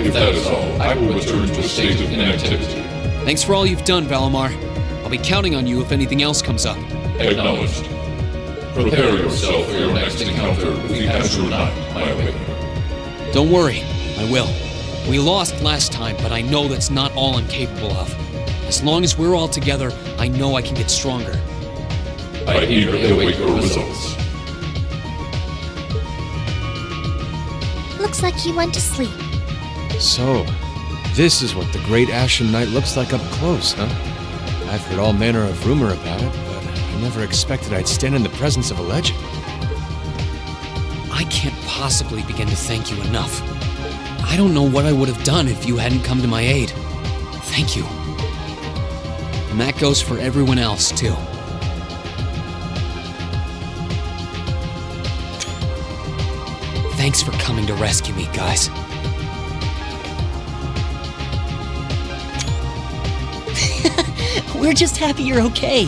If that is all, I will return to a state of inactivity. Thanks for all you've done, Valimar. I'll be counting on you if anything else comes up. Acknowledged. Prepare yourself for your next encounter with the Azure Knight, my awakener. Don't worry, I will. We lost last time, but I know that's not all I'm capable of. As long as we're all together, I know I can get stronger. I eagerly await your results. Looks like he went to sleep. So, this is what the Great Ashen Knight looks like up close, huh? I've heard all manner of rumor about it, but I never expected I'd stand in the presence of a legend. I can't possibly begin to thank you enough. I don't know what I would have done if you hadn't come to my aid. Thank you. And that goes for everyone else, too. Thanks for coming to rescue me, guys. We're just happy you're okay.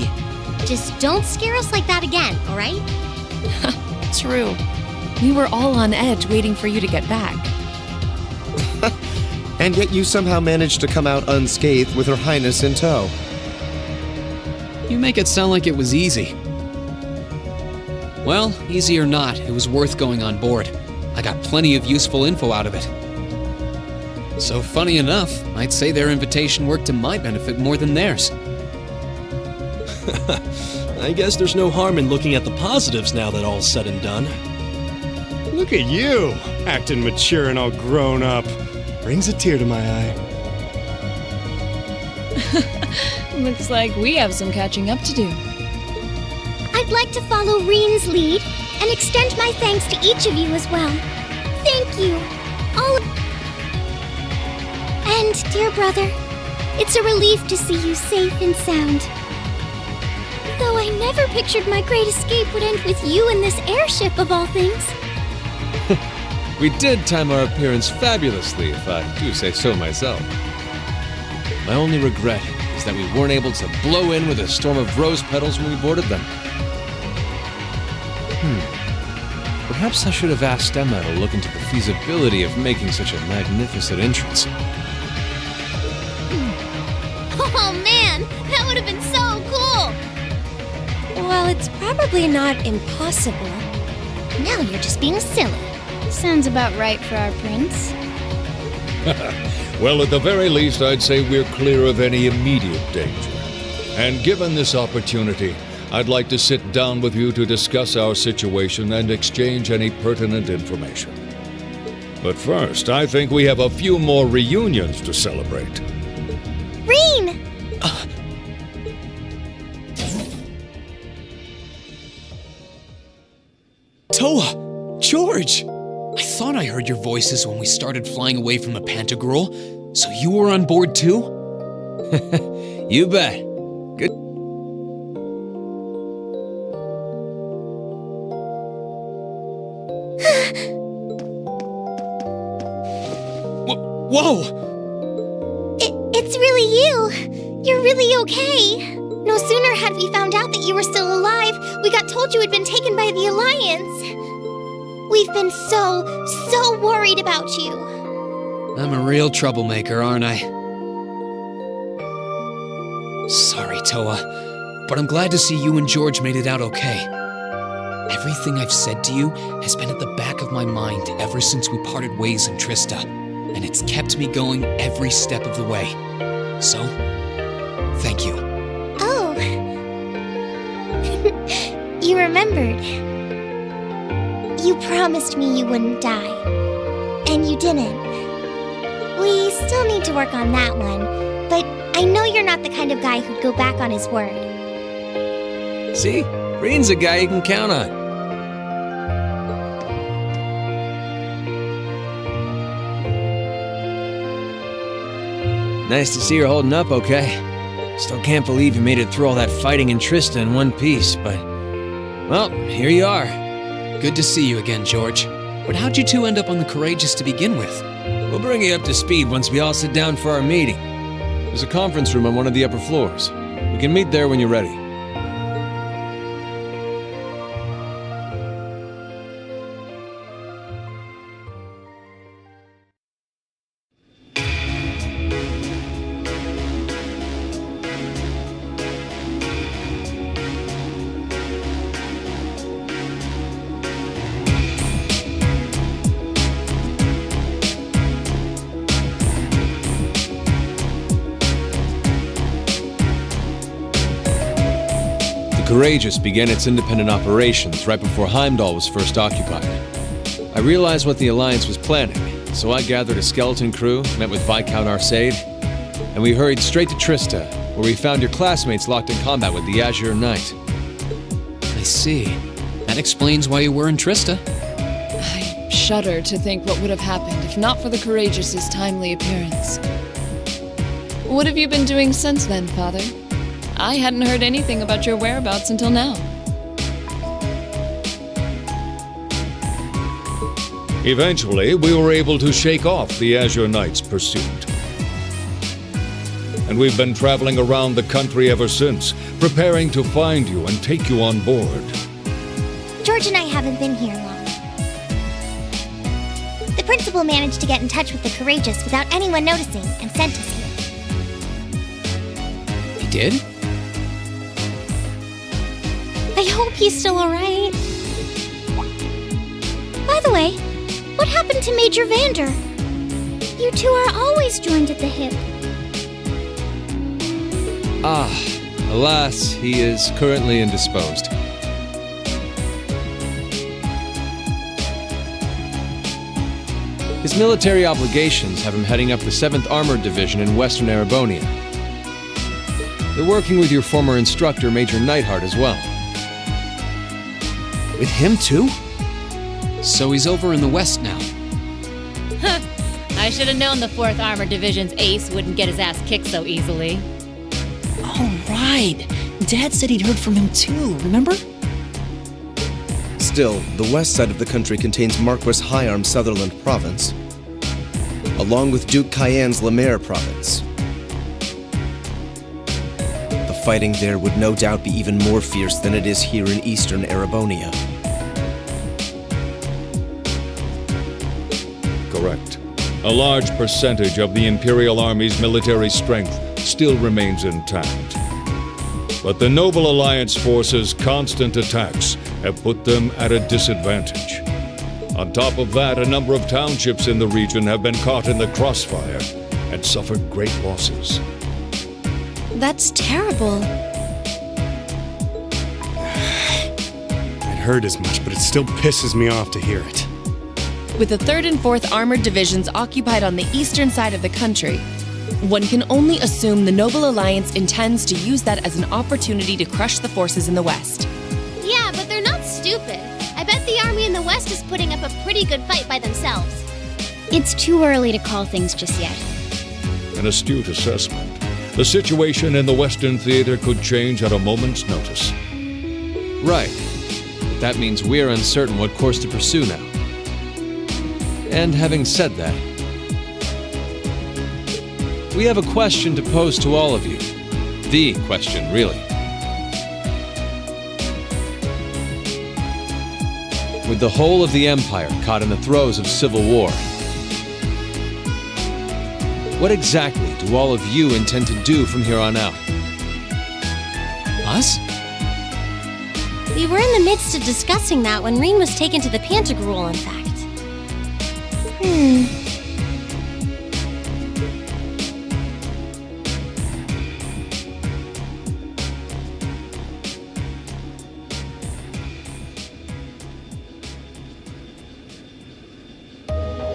Just don't scare us like that again, all right? True. We were all on edge waiting for you to get back. And yet you somehow managed to come out unscathed with Her Highness in tow. You make it sound like it was easy. Well, easy or not, it was worth going on board. I got plenty of useful info out of it. So funny enough, I'd say their invitation worked to my benefit more than theirs. I guess there's no harm in looking at the positives now that all's said and done. Look at you, acting mature and all grown up. Brings a tear to my eye. Looks like we have some catching up to do. I'd like to follow Reen's lead and extend my thanks to each of you as well. Thank you, all of... And, dear brother, it's a relief to see you safe and sound. Though I never pictured my great escape would end with you in this airship of all things. We did time our appearance fabulously, if I do say so myself. My only regret is that we weren't able to blow in with a storm of rose petals when we boarded them. Perhaps I should have asked Emma to look into the feasibility of making such a magnificent entrance. Oh man, that would have been so cool! Well, it's probably not impossible. Now you're just being silly. Sounds about right for our prince. Well, at the very least, I'd say we're clear of any immediate danger. And given this opportunity, I'd like to sit down with you to discuss our situation and exchange any pertinent information. But first, I think we have a few more reunions to celebrate. Reen! Toa! George! I thought I heard your voices when we started flying away from the Pantagruel, so you were on board too? You bet. Good. Whoa! It's really you! You're really okay! No sooner had we found out that you were still alive, we got told you had been taken by the Alliance. We've been so worried about you. I'm a real troublemaker, aren't I? Sorry, Toa, but I'm glad to see you and George made it out okay. Everything I've said to you has been at the back of my mind ever since we parted ways in Trista, and it's kept me going every step of the way. So, thank you. Oh. You remembered. You promised me you wouldn't die. And you didn't. We still need to work on that one, but I know you're not the kind of guy who'd go back on his word. See? Reen's a guy you can count on. Nice to see you're holding up okay. Still can't believe you made it through all that fighting in Trista in one piece, but... well, here you are. Good to see you again, George. But how'd you two end up on the Courageous to begin with? We'll bring you up to speed once we all sit down for our meeting. There's a conference room on one of the upper floors. We can meet there when you're ready. Courageous began its independent operations right before Heimdall was first occupied. I realized what the Alliance was planning, so I gathered a skeleton crew, met with Viscount Arcade, and we hurried straight to Trista, where we found your classmates locked in combat with the Azure Knight. I see. That explains why you were in Trista. I shudder to think what would have happened if not for the Courageous's timely appearance. What have you been doing since then, Father? I hadn't heard anything about your whereabouts until now. Eventually, we were able to shake off the Azure Knight's pursuit. And we've been traveling around the country ever since, preparing to find you and take you on board. George and I haven't been here long. The principal managed to get in touch with the Courageous without anyone noticing and sent us here. He did? I hope he's still alright. By the way, what happened to Major Vander? You two are always joined at the hip. Alas, he is currently indisposed. His military obligations have him heading up the 7th Armored Division in Western Erebonia. They're working with your former instructor, Major Neidhart, as well. With him too? So he's over in the west now. I should have known the 4th Armored Division's ace wouldn't get his ass kicked so easily. Oh, right. Dad said he'd heard from him too, remember? Still, the west side of the country contains Marquis Hyarm's Sutherland province, along with Duke Cayenne's Lemaire province. The fighting there would no doubt be even more fierce than it is here in eastern Erebonia. Correct. A large percentage of the Imperial Army's military strength still remains intact. But the Noble Alliance forces' constant attacks have put them at a disadvantage. On top of that, a number of townships in the region have been caught in the crossfire and suffered great losses. That's terrible. I'd heard as much, but it still pisses me off to hear it. With the 3rd and 4th Armored Divisions occupied on the eastern side of the country, one can only assume the Noble Alliance intends to use that as an opportunity to crush the forces in the west. Yeah, but they're not stupid. I bet the army in the west is putting up a pretty good fight by themselves. It's too early to call things just yet. An astute assessment. The situation in the Western Theater could change at a moment's notice. Right. But that means we're uncertain what course to pursue now. And having said that, we have a question to pose to all of you. The question, really. With the whole of the Empire caught in the throes of civil war, what exactly do all of you intend to do from here on out? Us? We were in the midst of discussing that when Reen was taken to the Pantagruel, in fact.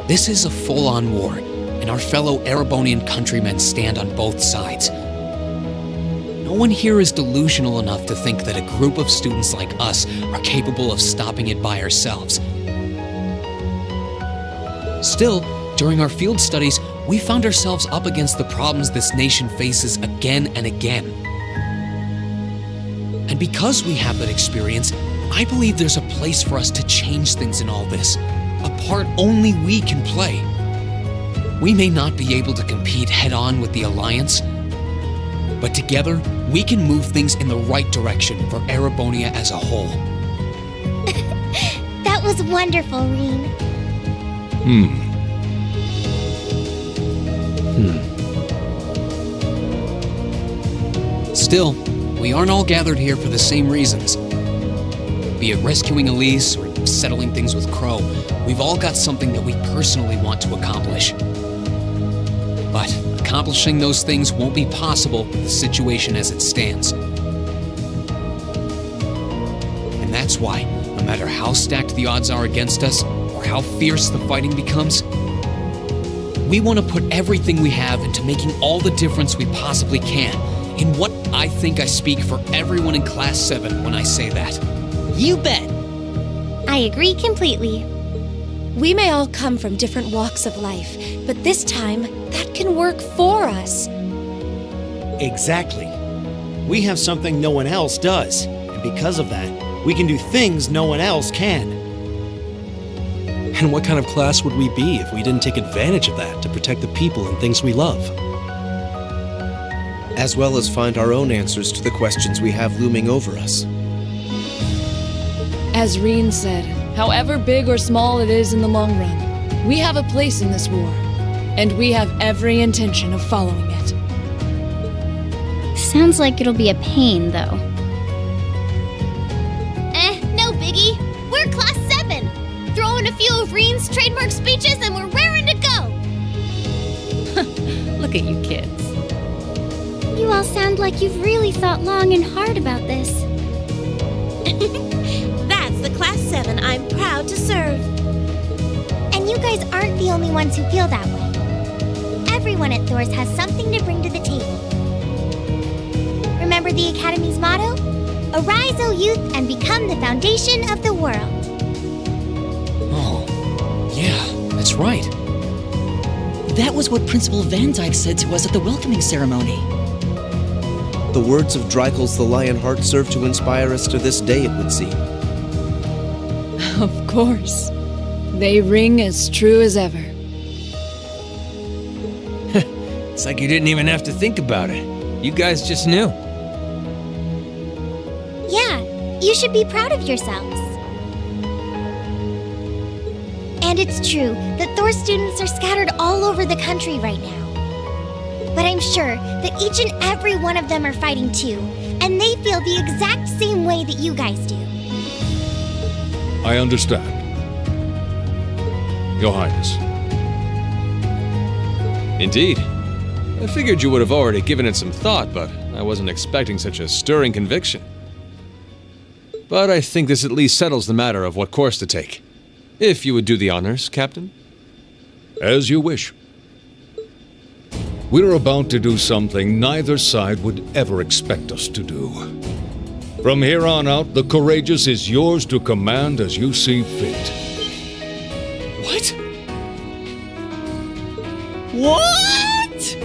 This is a full-on war, and our fellow Erebonian countrymen stand on both sides. No one here is delusional enough to think that a group of students like us are capable of stopping it by ourselves. Still, during our field studies, we found ourselves up against the problems this nation faces again and again. And because we have that experience, I believe there's a place for us to change things in all this. A part only we can play. We may not be able to compete head-on with the Alliance, but together, we can move things in the right direction for Erebonia as a whole. That was wonderful, Reen. Still, we aren't all gathered here for the same reasons. Be it rescuing Elise or settling things with Crow, we've all got something that we personally want to accomplish. But accomplishing those things won't be possible with the situation as it stands. That's why, no matter how stacked the odds are against us, or how fierce the fighting becomes, we want to put everything we have into making all the difference we possibly can. In what I think I speak for everyone in Class 7 when I say that. You bet! I agree completely. We may all come from different walks of life, but this time, that can work for us. Exactly. We have something no one else does, and because of that, we can do things no one else can. And what kind of class would we be if we didn't take advantage of that to protect the people and things we love? As well as find our own answers to the questions we have looming over us. As Reen said, however big or small it is in the long run, we have a place in this war, and we have every intention of following it. Sounds like it'll be a pain, though. No biggie. We're Class 7. Throw in a few of Reen's trademark speeches and we're raring to go. Look at you kids. You all sound like you've really thought long and hard about this. That's the Class 7 I'm proud to serve. And you guys aren't the only ones who feel that way. Everyone at Thor's has something to bring to the table. Remember the Academy's motto? Arise, O youth, and become the foundation of the world. Oh, yeah, that's right. That was what Principal Van Dyke said to us at the welcoming ceremony. The words of Dreikel's the Lionheart serve to inspire us to this day, it would seem. Of course. They ring as true as ever. It's like you didn't even have to think about it. You guys just knew. Yeah, you should be proud of yourselves. And it's true that Thor students are scattered all over the country right now. But I'm sure that each and every one of them are fighting too, and they feel the exact same way that you guys do. I understand. Your Highness. Indeed. I figured you would have already given it some thought, but I wasn't expecting such a stirring conviction. But I think this at least settles the matter of what course to take. If you would do the honors, Captain. As you wish. We're about to do something neither side would ever expect us to do. From here on out, the Courageous is yours to command as you see fit. What? What?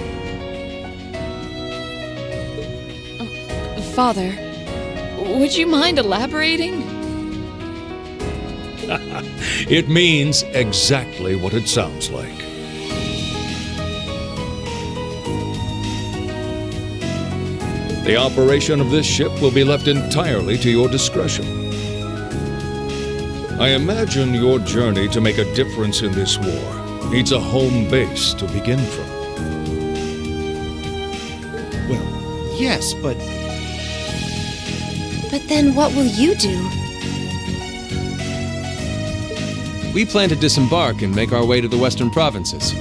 Father, would you mind elaborating? It means exactly what it sounds like. The operation of this ship will be left entirely to your discretion. I imagine your journey to make a difference in this war needs a home base to begin from. Well, yes, but then what will you do? We plan to disembark and make our way to the western provinces.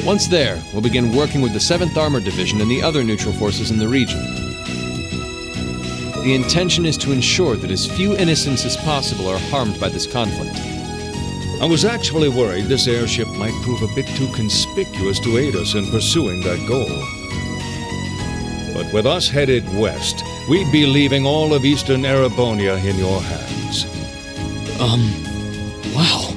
Once there, we'll begin working with the 7th Armored Division and the other neutral forces in the region. The intention is to ensure that as few innocents as possible are harmed by this conflict. I was actually worried this airship might prove a bit too conspicuous to aid us in pursuing that goal. But with us headed west, we'd be leaving all of eastern Erebonia in your hands. Wow.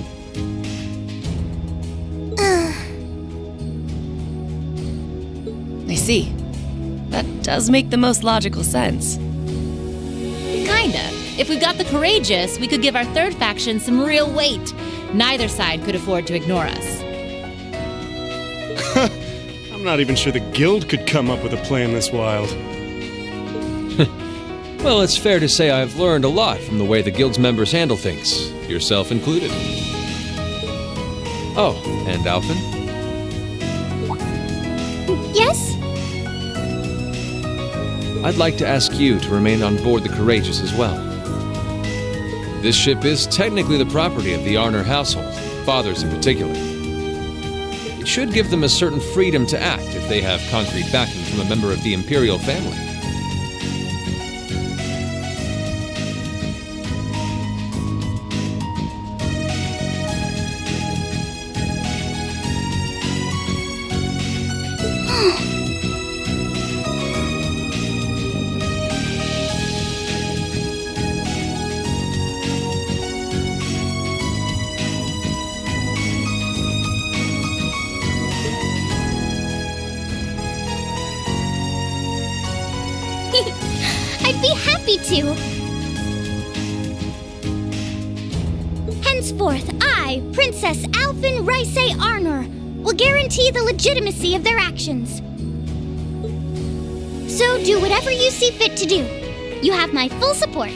I see. That does make the most logical sense. Kinda. If we got the Courageous, we could give our third faction some real weight. Neither side could afford to ignore us. I'm not even sure the Guild could come up with a plan this wild. Well, it's fair to say I've learned a lot from the way the Guild's members handle things, yourself included. Oh, and Alphen? Yes? I'd like to ask you to remain on board the Courageous as well. This ship is technically the property of the Arner household, fathers in particular. It should give them a certain freedom to act if they have concrete backing from a member of the Imperial family. I'd be happy to. Henceforth, I, Princess Alphen Rice Arnor, will guarantee the legitimacy of their actions. So do whatever you see fit to do. You have my full support.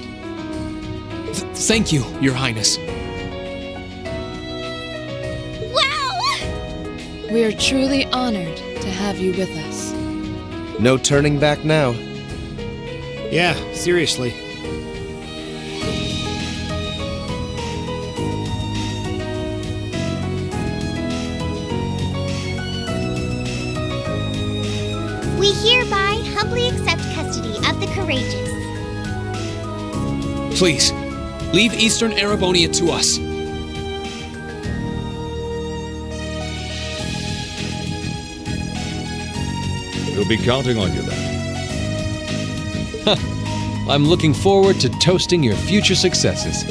Thank you, Your Highness. Wow! We're truly honored to have you with us. No turning back now. Yeah, seriously. We hereby humbly accept custody of the courageous. Please, leave Eastern Erebonia to us. We'll be counting on you then. I'm looking forward to toasting your future successes.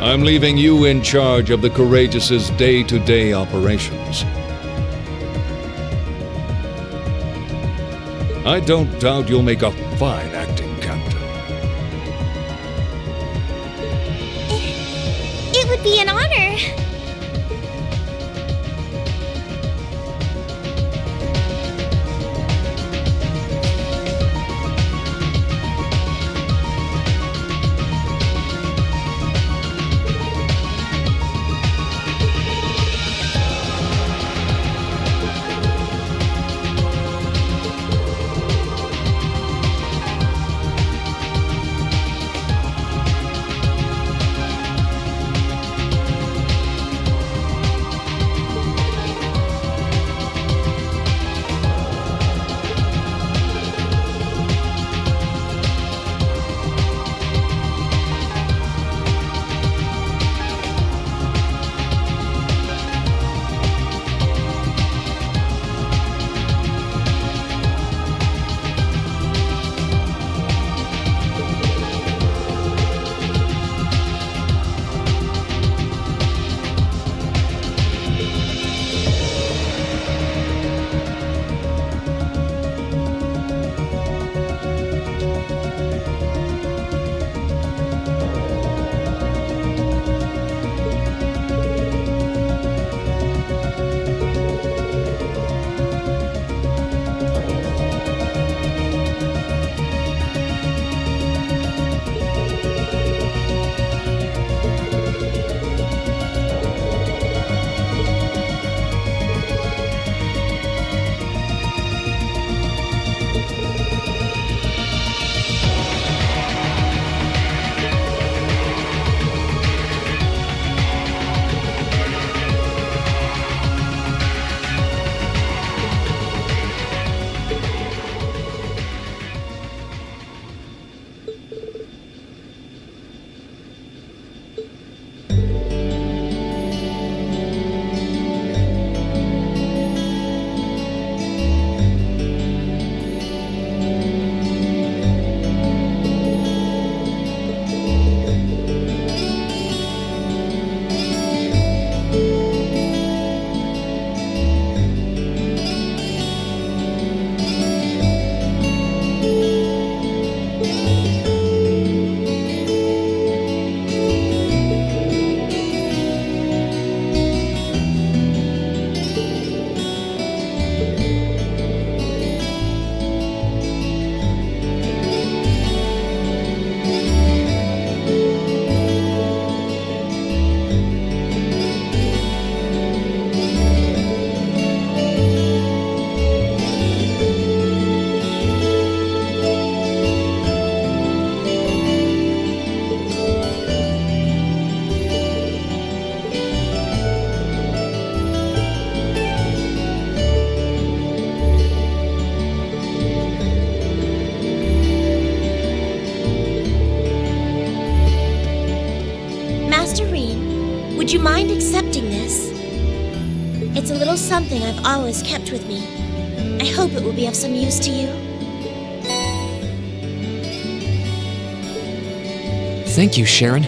I'm leaving you in charge of the Courageous' day-to-day operations. I don't doubt you'll make a fine acting captain. It would be an honor. mind accepting this? It's a little something I've always kept with me. I hope it will be of some use to you. Thank you, Sharon.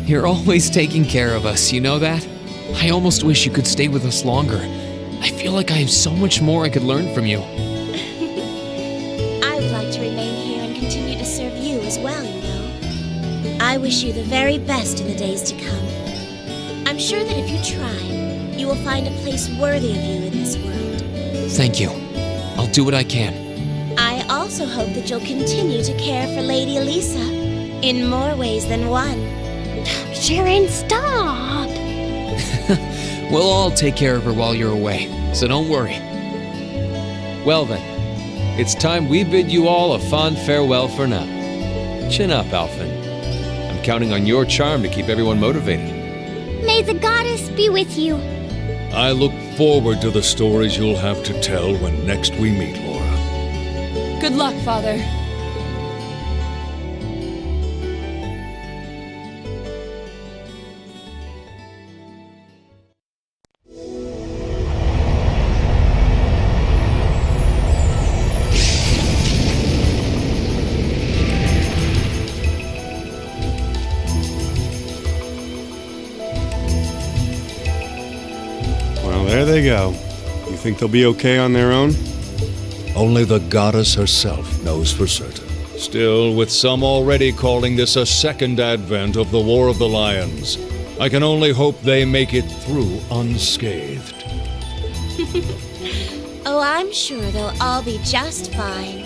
You're always taking care of us, you know that? I almost wish you could stay with us longer. I feel like I have so much more I could learn from you. I would like to remain here and continue to serve you as well, you know. I wish you the very best in the days to come. I'm sure that if you try, you will find a place worthy of you in this world. Thank you. I'll do what I can. I also hope that you'll continue to care for Lady Elisa in more ways than one. Sharon, stop! We'll all take care of her while you're away, so don't worry. Well then, it's time we bid you all a fond farewell for now. Chin up, Alphen. I'm counting on your charm to keep everyone motivated. May the goddess be with you. I look forward to the stories you'll have to tell when next we meet, Laura. Good luck, Father. Well, there they go. You think they'll be okay on their own? Only the goddess herself knows for certain. Still, with some already calling this a second advent of the War of the Lions, I can only hope they make it through unscathed. Oh, I'm sure they'll all be just fine.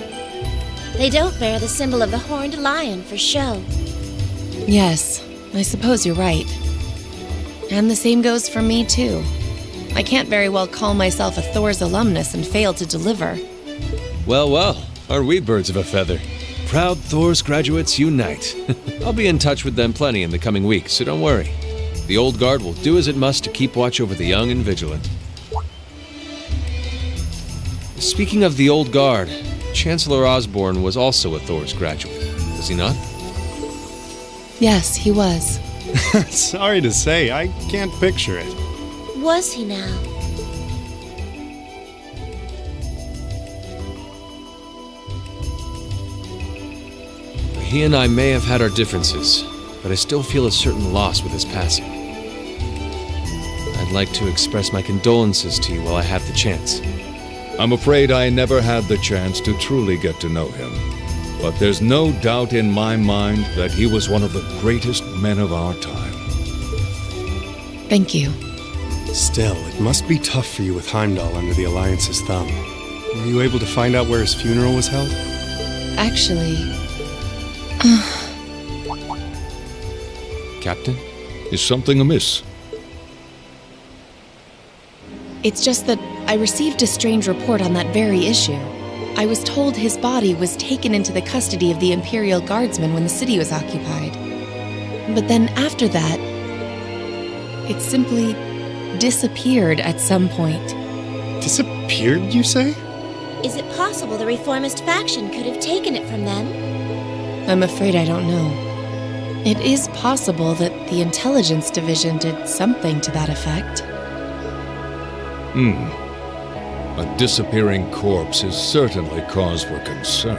They don't bear the symbol of the horned lion for show. Yes, I suppose you're right. And the same goes for me, too. I can't very well call myself a Thor's alumnus and fail to deliver. Well, well, aren't we birds of a feather? Proud Thor's graduates unite. I'll be in touch with them plenty in the coming weeks, so don't worry. The old guard will do as it must to keep watch over the young and vigilant. Speaking of the old guard, Chancellor Osborne was also a Thor's graduate, was he not? Yes, he was. Sorry to say, I can't picture it. Was he now? He and I may have had our differences, but I still feel a certain loss with his passing. I'd like to express my condolences to you while I have the chance. I'm afraid I never had the chance to truly get to know him, but there's no doubt in my mind that he was one of the greatest men of our time. Thank you. Still, it must be tough for you with Heimdall under the Alliance's thumb. Were you able to find out where his funeral was held? Actually... Captain? Is something amiss? It's just that I received a strange report on that very issue. I was told his body was taken into the custody of the Imperial Guardsmen when the city was occupied. But then after that, it simply disappeared at some point. Disappeared, you say? Is it possible the reformist faction could have taken it from them? I'm afraid I don't know. It is possible that the Intelligence Division did something to that effect. A disappearing corpse is certainly cause for concern.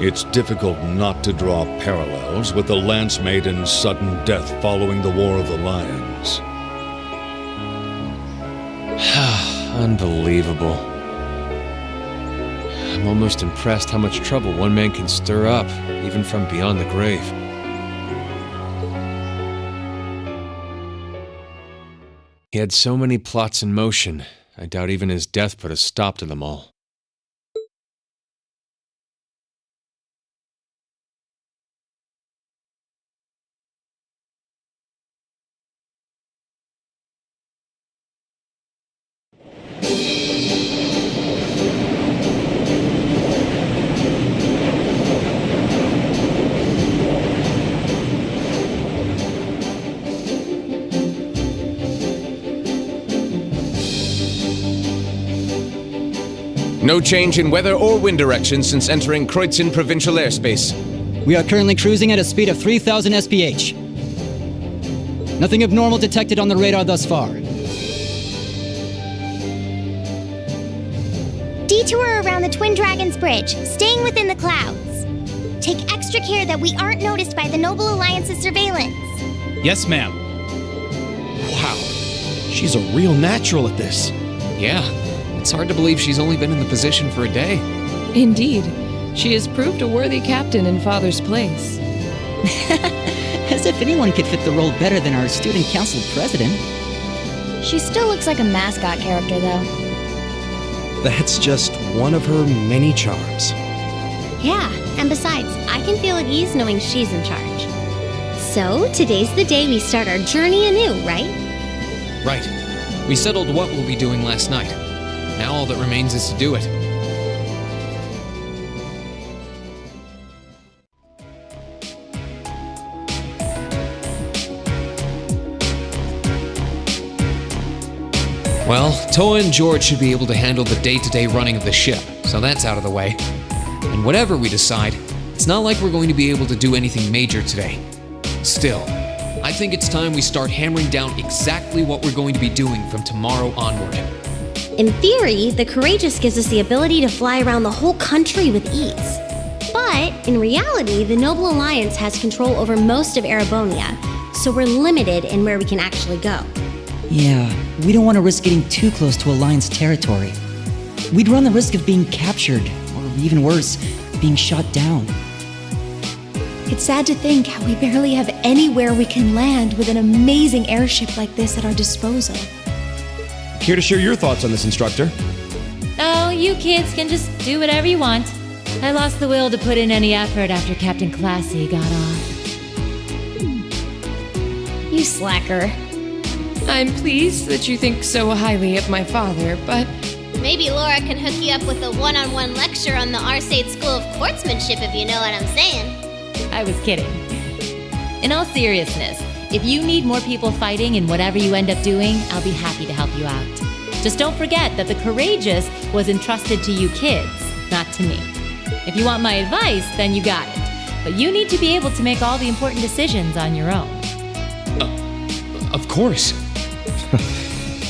It's difficult not to draw parallels with the Lance Maiden's sudden death following the War of the Lions. Unbelievable. I'm almost impressed how much trouble one man can stir up, even from beyond the grave. He had so many plots in motion, I doubt even his death put a stop to them all. No change in weather or wind direction since entering Kreutzen provincial airspace. We are currently cruising at a speed of 3,000 SPH. Nothing abnormal detected on the radar thus far. Detour around the Twin Dragons Bridge, staying within the clouds. Take extra care that we aren't noticed by the Noble Alliance's surveillance. Yes, ma'am. Wow, she's a real natural at this. Yeah, it's hard to believe she's only been in the position for a day. Indeed. She has proved a worthy captain in Father's place. As if anyone could fit the role better than our student council president. She still looks like a mascot character, though. That's just one of her many charms. Yeah, and besides, I can feel at ease knowing she's in charge. So, today's the day we start our journey anew, right? Right. We settled what we'll be doing last night. Now all that remains is to do it. Well, Toa and George should be able to handle the day-to-day running of the ship, so that's out of the way. And whatever we decide, it's not like we're going to be able to do anything major today. Still, I think it's time we start hammering down exactly what we're going to be doing from tomorrow onward. In theory, the Courageous gives us the ability to fly around the whole country with ease. But, in reality, the Noble Alliance has control over most of Erebonia, so we're limited in where we can actually go. Yeah, we don't want to risk getting too close to Alliance territory. We'd run the risk of being captured, or even worse, being shot down. It's sad to think how we barely have anywhere we can land with an amazing airship like this at our disposal. Care to share your thoughts on this, instructor? Oh, you kids can just do whatever you want. I lost the will to put in any effort after Captain Classy got off. You slacker. I'm pleased that you think so highly of my father, but... Maybe Laura can hook you up with a one-on-one lecture on the Arcade School of Quartzmanship, if you know what I'm saying. I was kidding. In all seriousness, if you need more people fighting in whatever you end up doing, I'll be happy to help you out. Just don't forget that the Courageous was entrusted to you kids, not to me. If you want my advice, then you got it. But you need to be able to make all the important decisions on your own. Of course.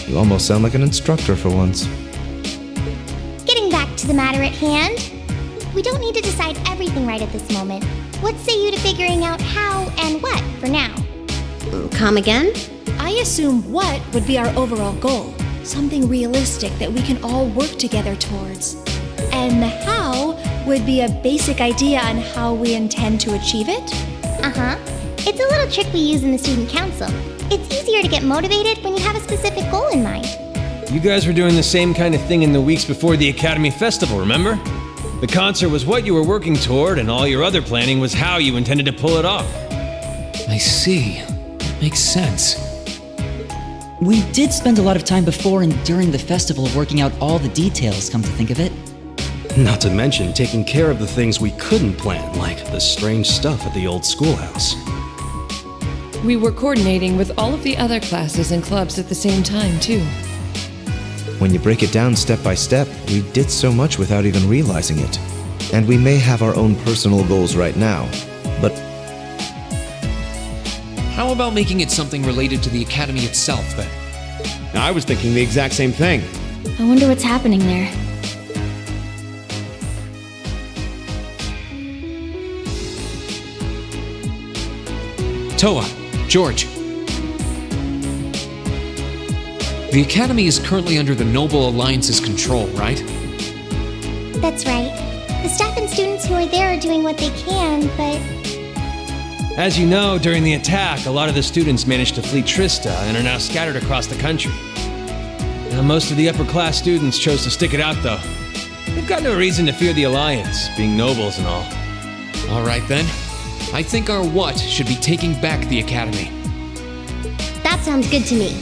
You almost sound like an instructor for once. Getting back to the matter at hand, we don't need to decide everything right at this moment. What say you to figuring out how and what for now? Come again? I assume what would be our overall goal. Something realistic that we can all work together towards. And the how would be a basic idea on how we intend to achieve it? Uh-huh. It's a little trick we use in the student council. It's easier to get motivated when you have a specific goal in mind. You guys were doing the same kind of thing in the weeks before the Academy Festival, remember? The concert was what you were working toward, and all your other planning was how you intended to pull it off. I see. Makes sense. We did spend a lot of time before and during the festival working out all the details, come to think of it. Not to mention taking care of the things we couldn't plan, like the strange stuff at the old schoolhouse. We were coordinating with all of the other classes and clubs at the same time, too. When you break it down step by step, we did so much without even realizing it. And we may have our own personal goals right now, but... How about making it something related to the Academy itself, then? I was thinking the exact same thing. I wonder what's happening there. Toa, George. The Academy is currently under the Noble Alliance's control, right? That's right. The staff and students who are there are doing what they can, but... As you know, during the attack, a lot of the students managed to flee Trista and are now scattered across the country. Now, most of the upper-class students chose to stick it out, though. They've got no reason to fear the Alliance, being nobles and all. All right, then. I think our what should be taking back the Academy. That sounds good to me.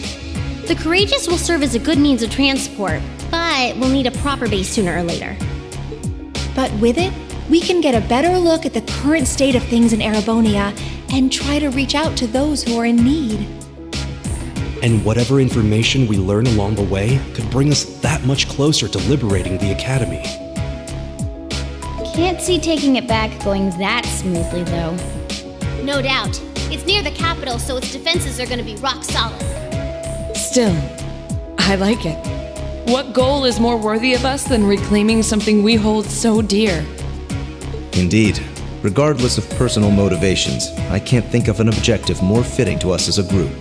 The Courageous will serve as a good means of transport, but we'll need a proper base sooner or later. But with it, we can get a better look at the current state of things in Erebonia and try to reach out to those who are in need. And whatever information we learn along the way could bring us that much closer to liberating the Academy. Can't see taking it back going that smoothly, though. No doubt. It's near the capital, so its defenses are gonna be rock solid. Still, I like it. What goal is more worthy of us than reclaiming something we hold so dear? Indeed. Regardless of personal motivations, I can't think of an objective more fitting to us as a group.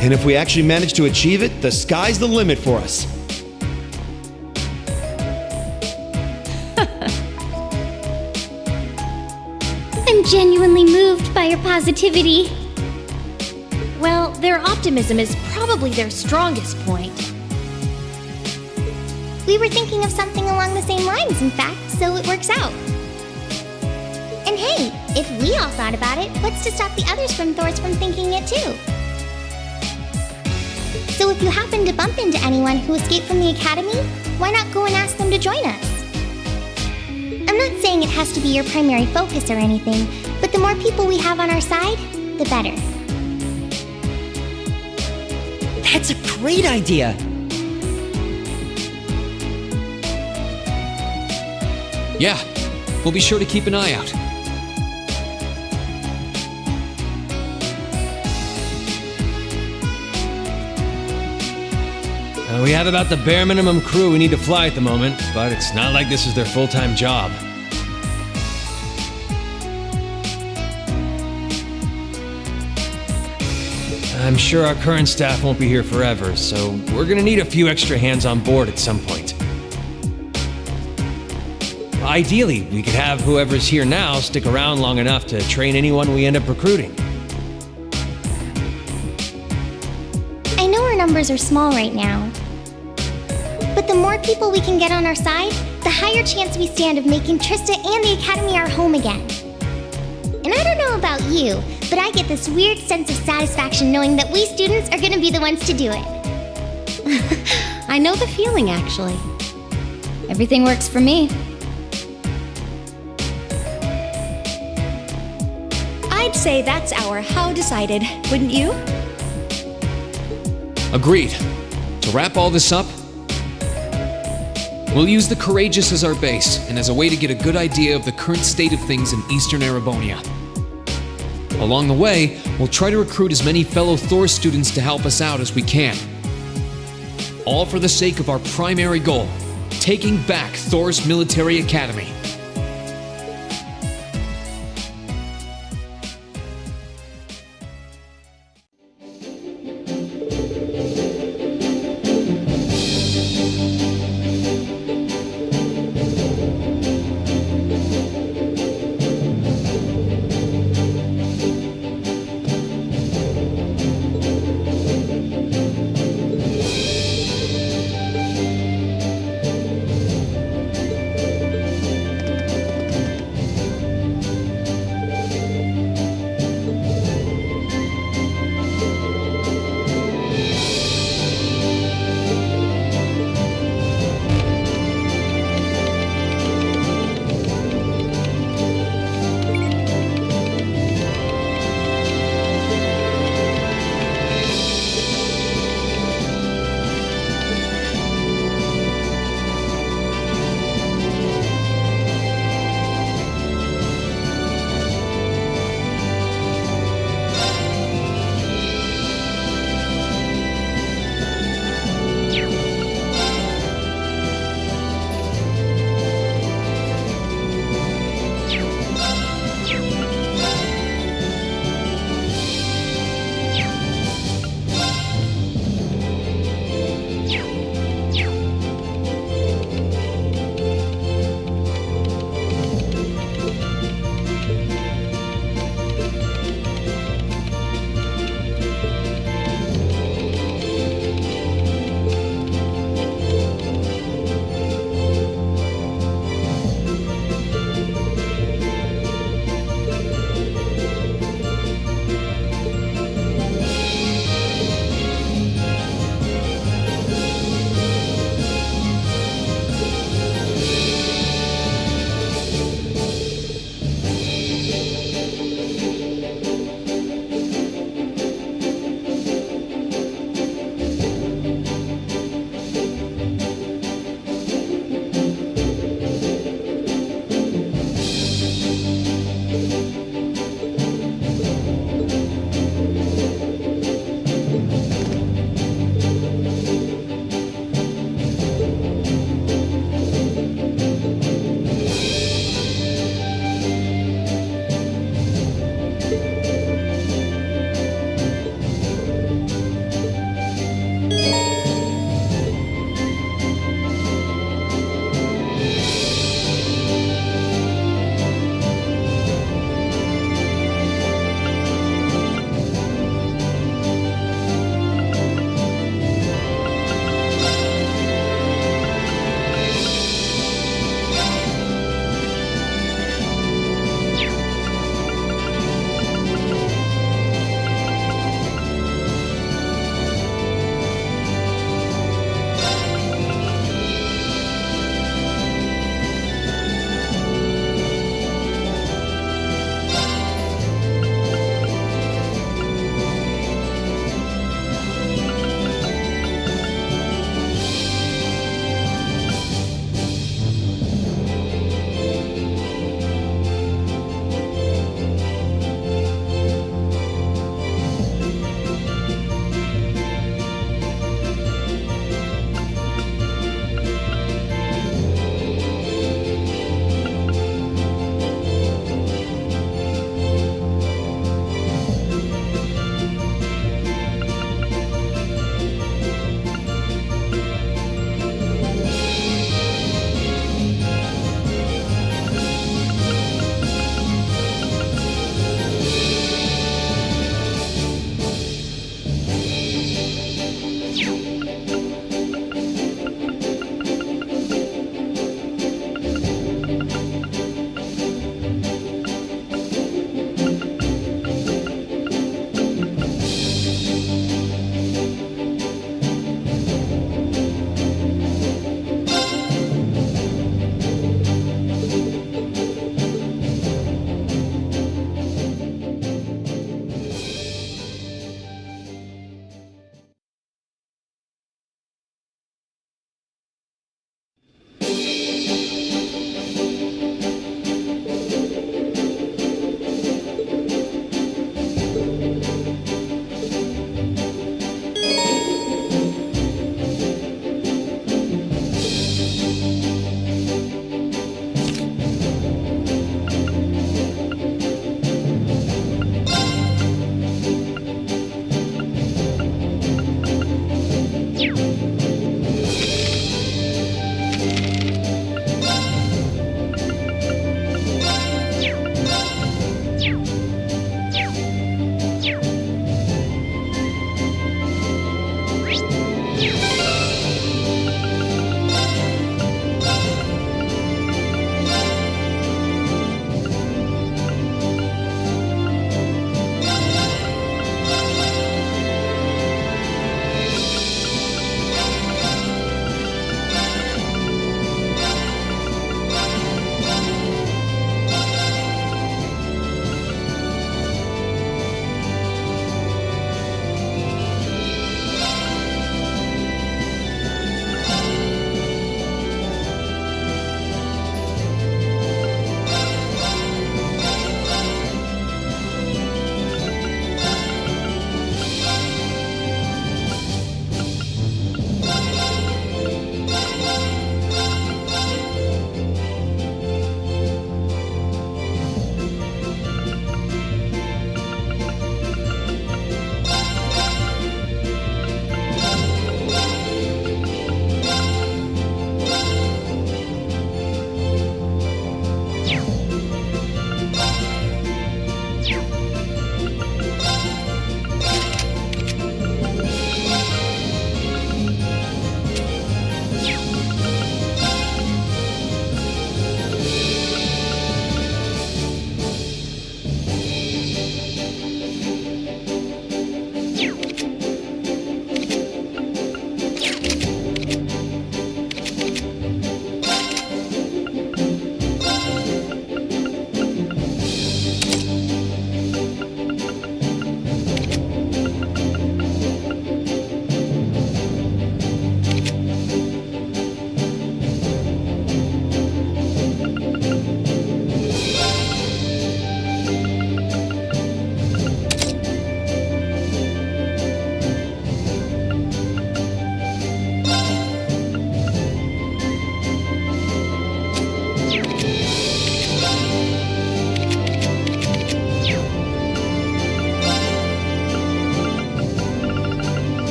And if we actually manage to achieve it, the sky's the limit for us. I'm genuinely moved by your positivity. Well, their optimism is probably their strongest point. We were thinking of something along the same lines, in fact, so it works out. And hey, if we all thought about it, what's to stop the others from thinking it too? So if you happen to bump into anyone who escaped from the academy, why not go and ask them to join us? I'm not saying it has to be your primary focus or anything, but the more people we have on our side, the better. That's a great idea! Yeah, we'll be sure to keep an eye out. We have about the bare minimum crew we need to fly at the moment, but it's not like this is their full-time job. I'm sure our current staff won't be here forever, so we're gonna need a few extra hands on board at some point. Ideally, we could have whoever's here now stick around long enough to train anyone we end up recruiting. I know our numbers are small right now, but the more people we can get on our side, the higher chance we stand of making Trista and the Academy our home again. And I don't know about you, but I get this weird sense of satisfaction knowing that we students are gonna be the ones to do it. I know the feeling, actually. Everything works for me. I'd say that's our how decided, wouldn't you? Agreed. To wrap all this up, we'll use the Courageous as our base, and as a way to get a good idea of the current state of things in Eastern Erebonia. Along the way, we'll try to recruit as many fellow Thor students to help us out as we can. All for the sake of our primary goal, taking back Thor's military academy.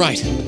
Right.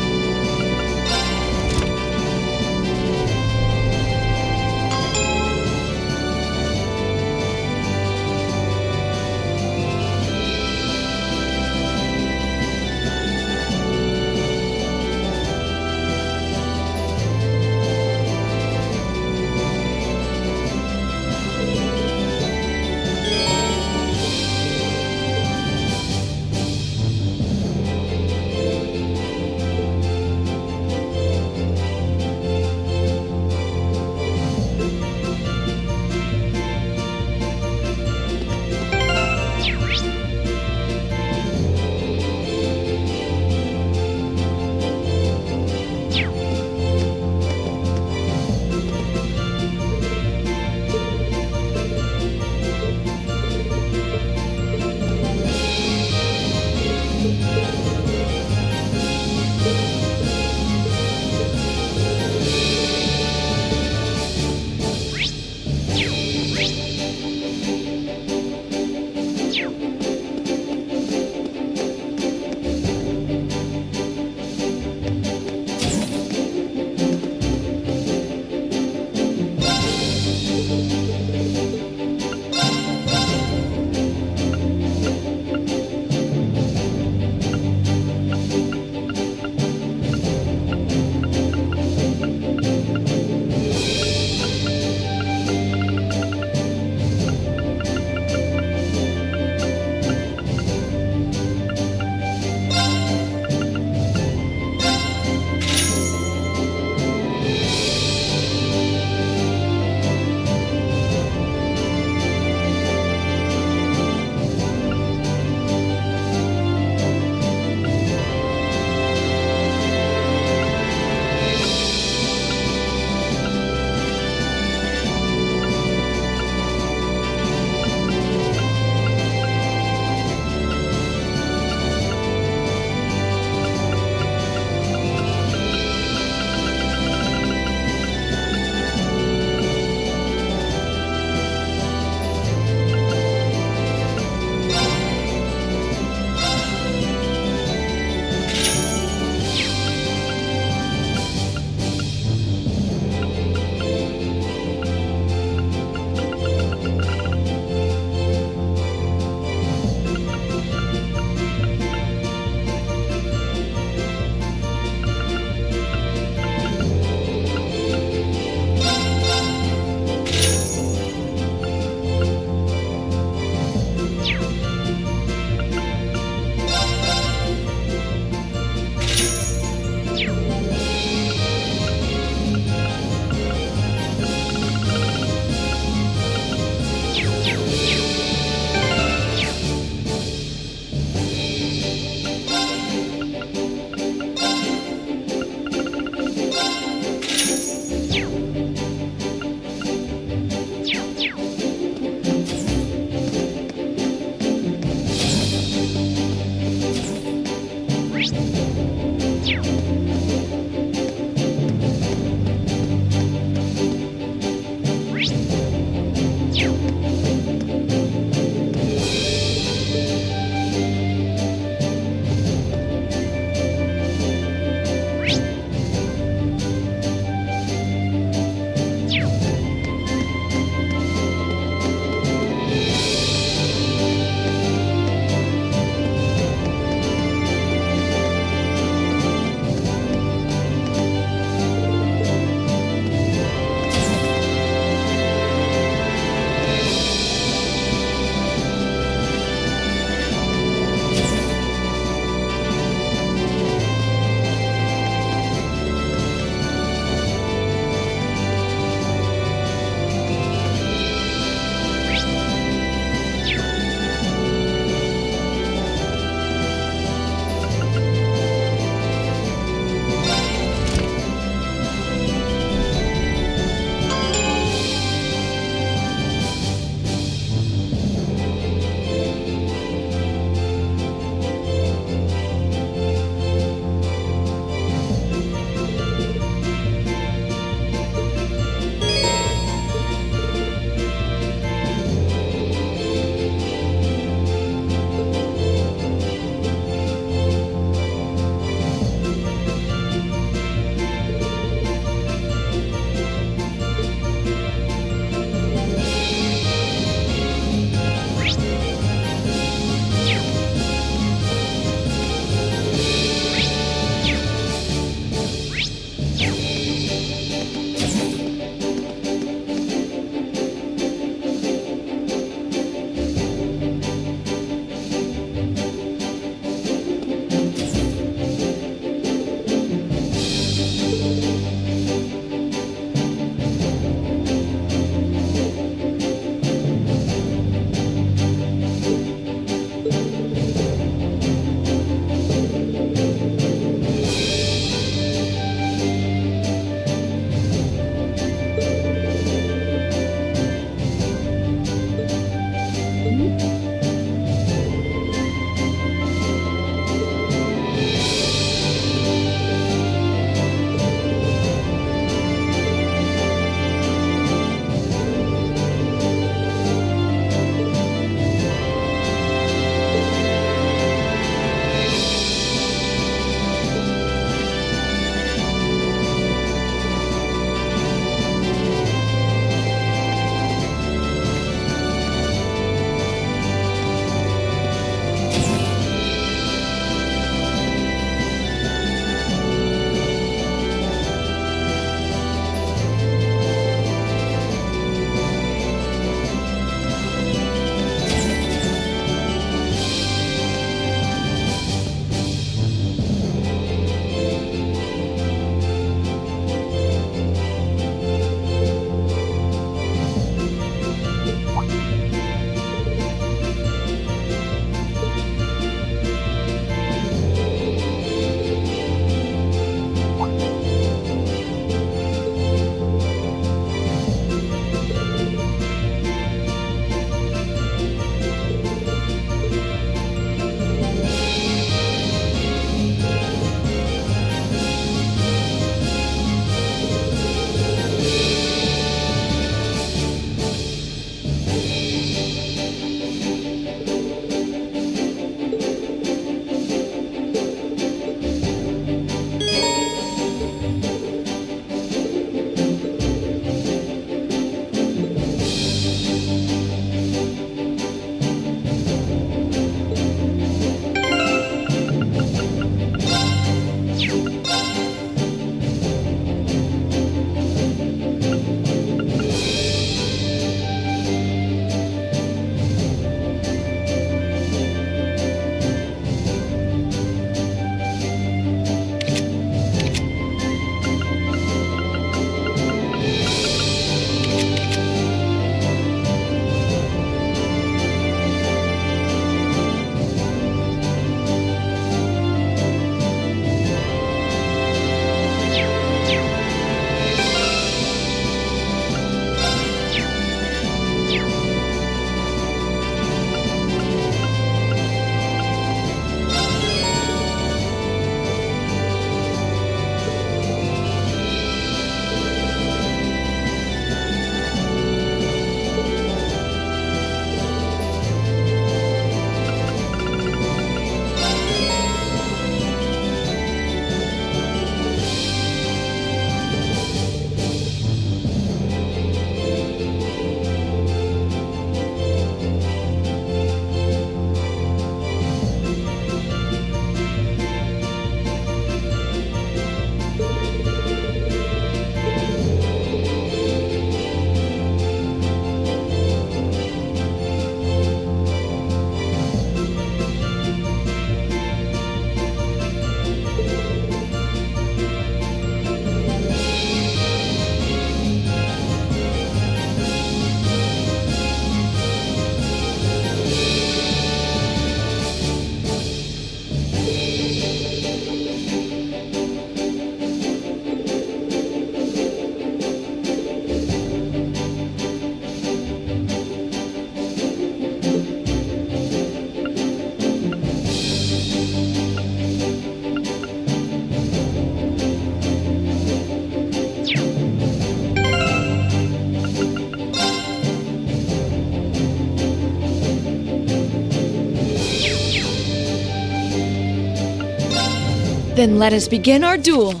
Then let us begin our duel.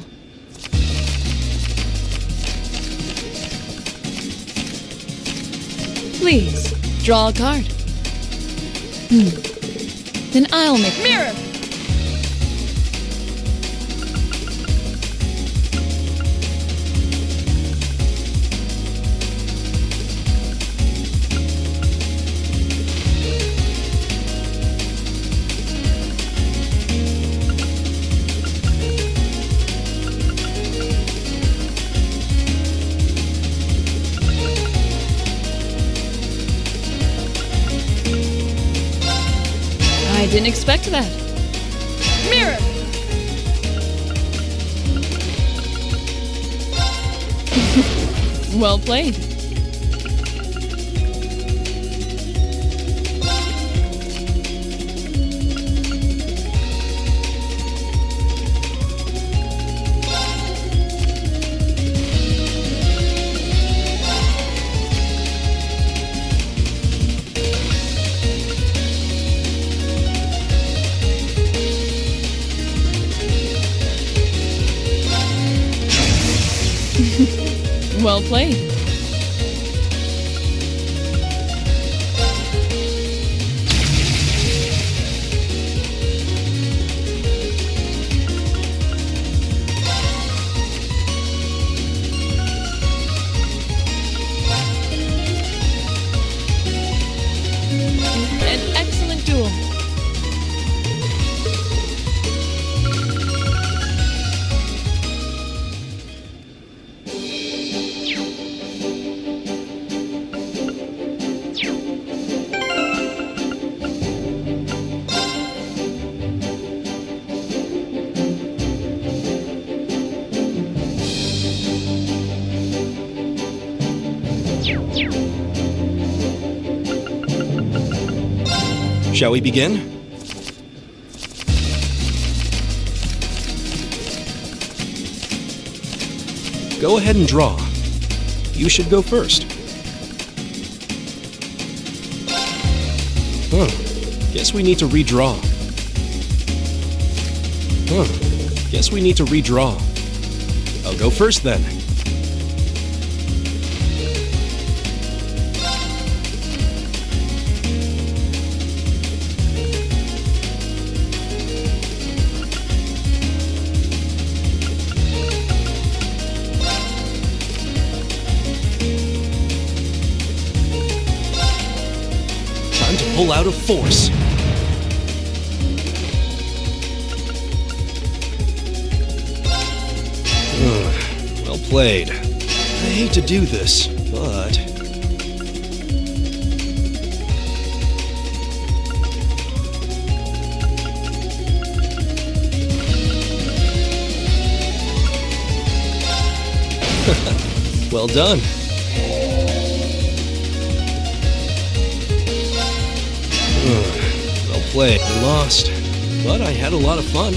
Please, draw a card. Then I'll make mirror. I didn't expect that. Mirror! Well played. Well played. An excellent duel. Shall we begin? Go ahead and draw. You should go first. Guess we need to redraw. Guess we need to redraw. I'll go first then. Pull out of force. Well played. I hate to do this, but... well done. Well played. I lost, but I had a lot of fun.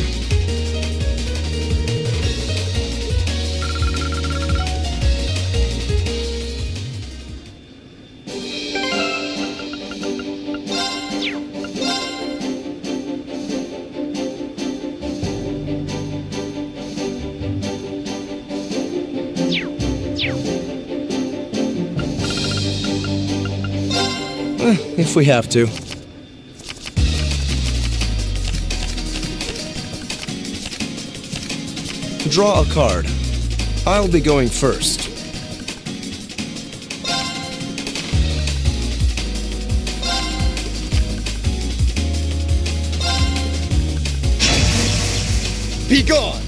If we have to. Draw a card. I'll be going first. Be gone!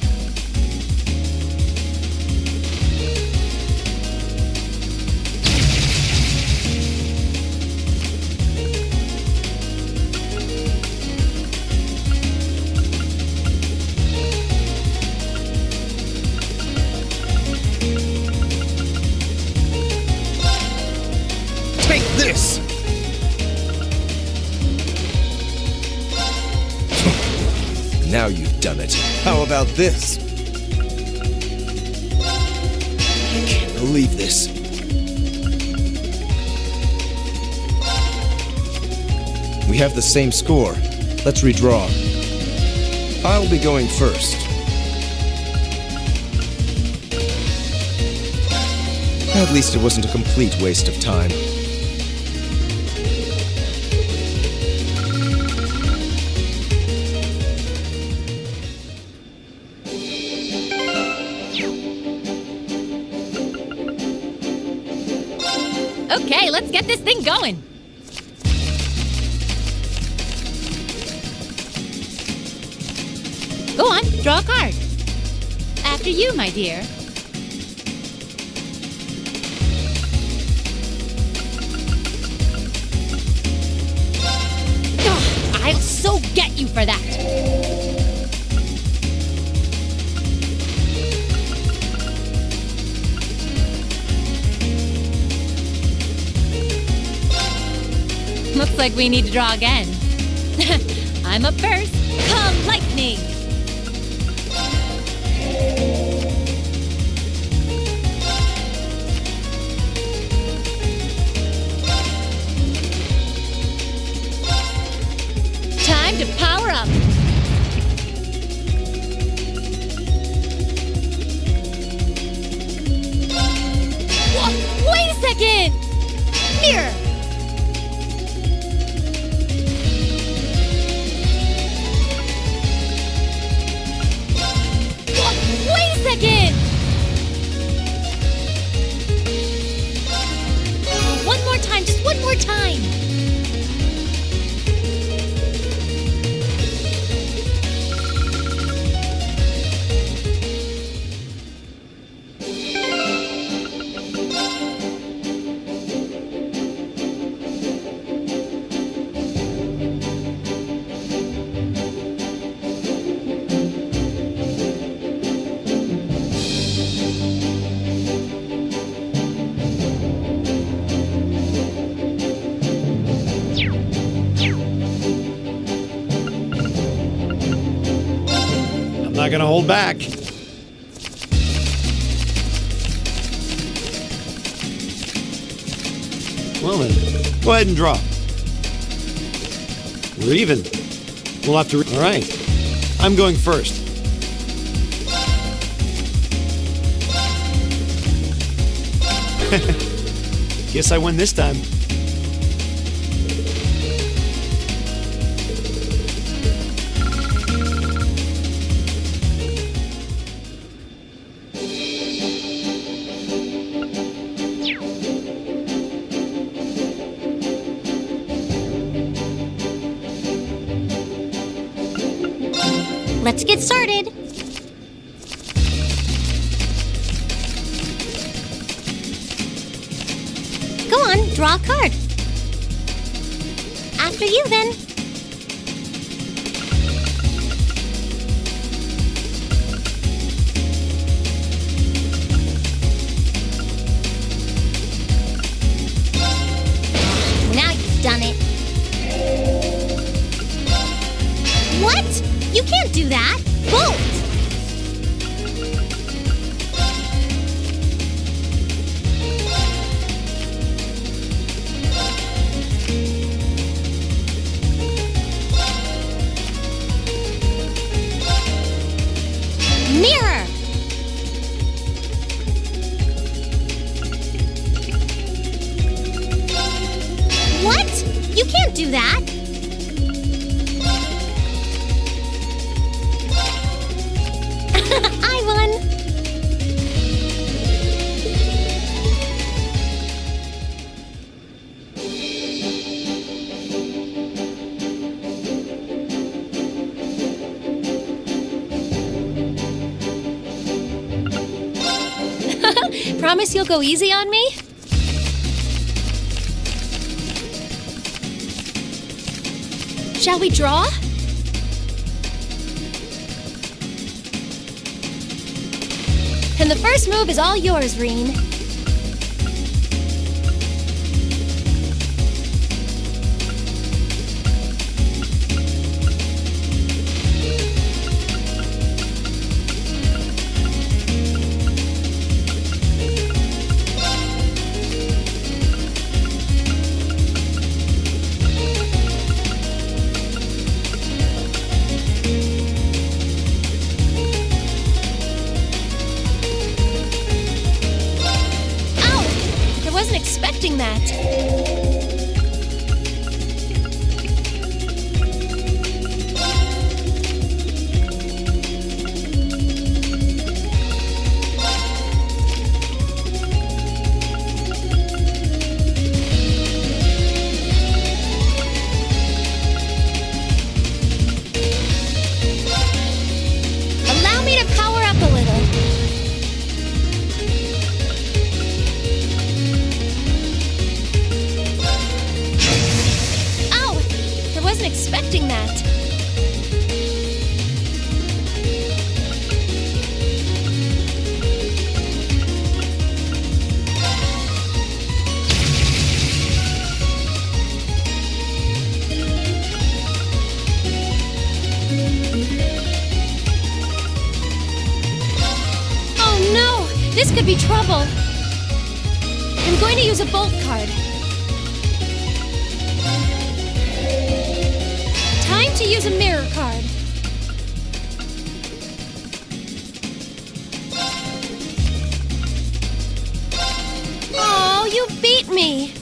Take this! Now you've done it. How about this? I can't believe this. We have the same score. Let's redraw. I'll be going first. At least it wasn't a complete waste of time. Okay, let's get this thing going. Go on, draw a card. After you, my dear. Ugh, I'll so get you for that. Looks like we need to draw again. I'm up first. Come, lightning! Time to power up! Whoa, wait a second! Mirror! Second! One more time, just one more time! Not gonna hold back. Well then, go ahead and draw. We're even. We'll have to. All right. I'm going first. Guess I win this time. Let's get started. Go on, draw a card. After you, then. Now you've done it. What? You can't do that! Bolt! Mirror! What? You can't do that! I won! Promise you'll go easy on me? Shall we draw? And the first move is all yours, Reen. This could be trouble. I'm going to use a bolt card. Time to use a mirror card. Oh, you beat me!